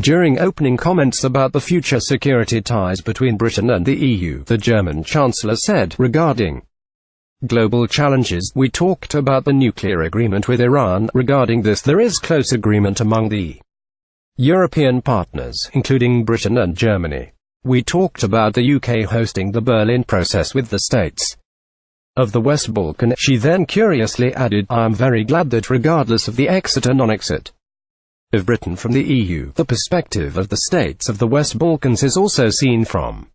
During opening comments about the future security ties between Britain and the EU, the German Chancellor said, regarding global challenges, we talked about the nuclear agreement with Iran. Regarding this, there is close agreement among the European partners, including Britain and Germany. We talked about the UK hosting the Berlin process with the states of the West Balkan. She then curiously added, I am very glad that regardless of the exit or non-exit of Britain from the EU, the perspective of the states of the West Balkans is also seen from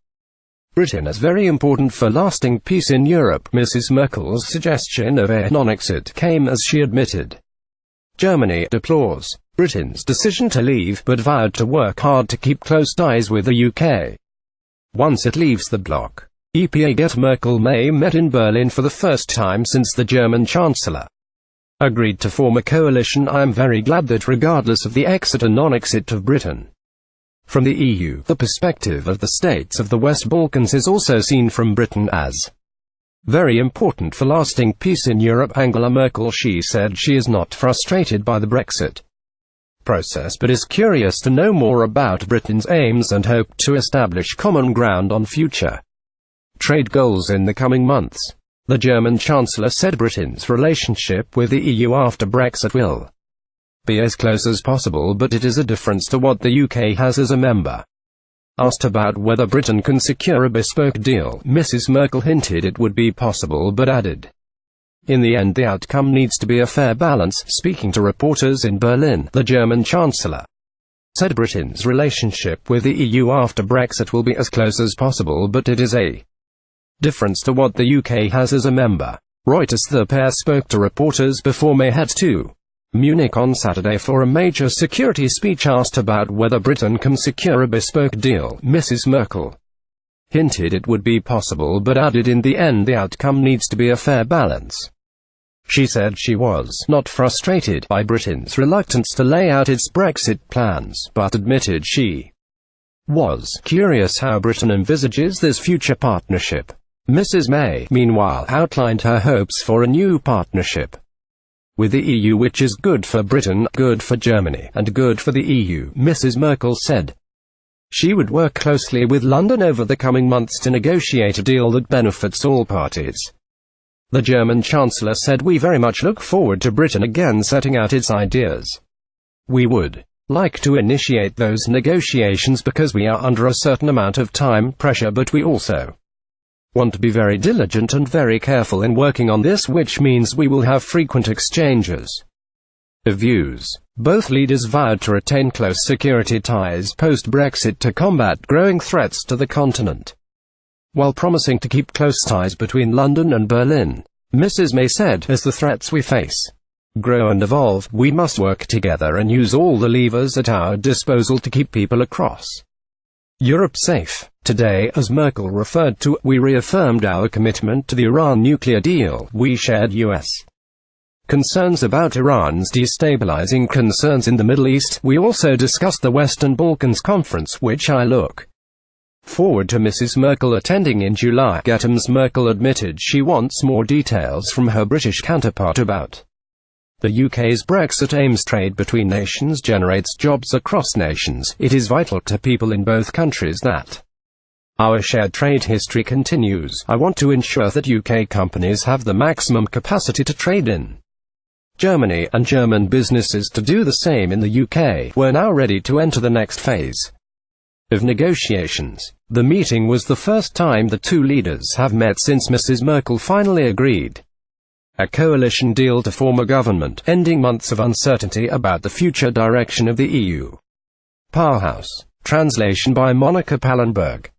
Britain as very important for lasting peace in Europe. Mrs. Merkel's suggestion of a non-exit came as she admitted Germany deplores Britain's decision to leave, but vowed to work hard to keep close ties with the UK once it leaves the bloc. EPA Merkel May met in Berlin for the first time since the German Chancellor agreed to form a coalition. I am very glad that regardless of the exit or non-exit of Britain from the EU, the perspective of the states of the West Balkans is also seen from Britain as very important for lasting peace in Europe. Angela Merkel, she said she is not frustrated by the Brexit process but is curious to know more about Britain's aims and hope to establish common ground on future trade goals in the coming months. The German Chancellor said Britain's relationship with the EU after Brexit will be as close as possible, but it is a difference to what the UK has as a member. Asked about whether Britain can secure a bespoke deal, Mrs. Merkel hinted it would be possible but added, in the end the outcome needs to be a fair balance. Speaking to reporters in Berlin, the German Chancellor said Britain's relationship with the EU after Brexit will be as close as possible, but it is a difference to what the UK has as a member. Reuters. The pair spoke to reporters before May head to Munich on Saturday for a major security speech. Asked about whether Britain can secure a bespoke deal, Mrs. Merkel hinted it would be possible but added in the end the outcome needs to be a fair balance. She said she was not frustrated by Britain's reluctance to lay out its Brexit plans, but admitted she was curious how Britain envisages this future partnership. Mrs. May, meanwhile, outlined her hopes for a new partnership with the EU which is good for Britain, good for Germany, and good for the EU. Mrs. Merkel said she would work closely with London over the coming months to negotiate a deal that benefits all parties. The German Chancellor said, we very much look forward to Britain again setting out its ideas. We would like to initiate those negotiations because we are under a certain amount of time pressure, but we also want to be very diligent and very careful in working on this, which means we will have frequent exchanges of views. Both leaders vowed to retain close security ties post-Brexit to combat growing threats to the continent, while promising to keep close ties between London and Berlin. Mrs. May said, as the threats we face grow and evolve, we must work together and use all the levers at our disposal to keep people across Europe safe. Today, as Merkel referred to, we reaffirmed our commitment to the Iran nuclear deal. We shared U.S. concerns about Iran's destabilizing concerns in the Middle East. We also discussed the Western Balkans conference, which I look forward to Mrs. Merkel attending in July. Ms. Merkel admitted she wants more details from her British counterpart about the UK's Brexit aims. Trade between nations generates jobs across nations. It is vital to people in both countries that our shared trade history continues. I want to ensure that UK companies have the maximum capacity to trade in Germany, and German businesses to do the same in the UK. We're now ready to enter the next phase of negotiations. The meeting was the first time the two leaders have met since Mrs. Merkel finally agreed a coalition deal to form a government, ending months of uncertainty about the future direction of the EU. Powerhouse. Translation by Monica Pallenberg.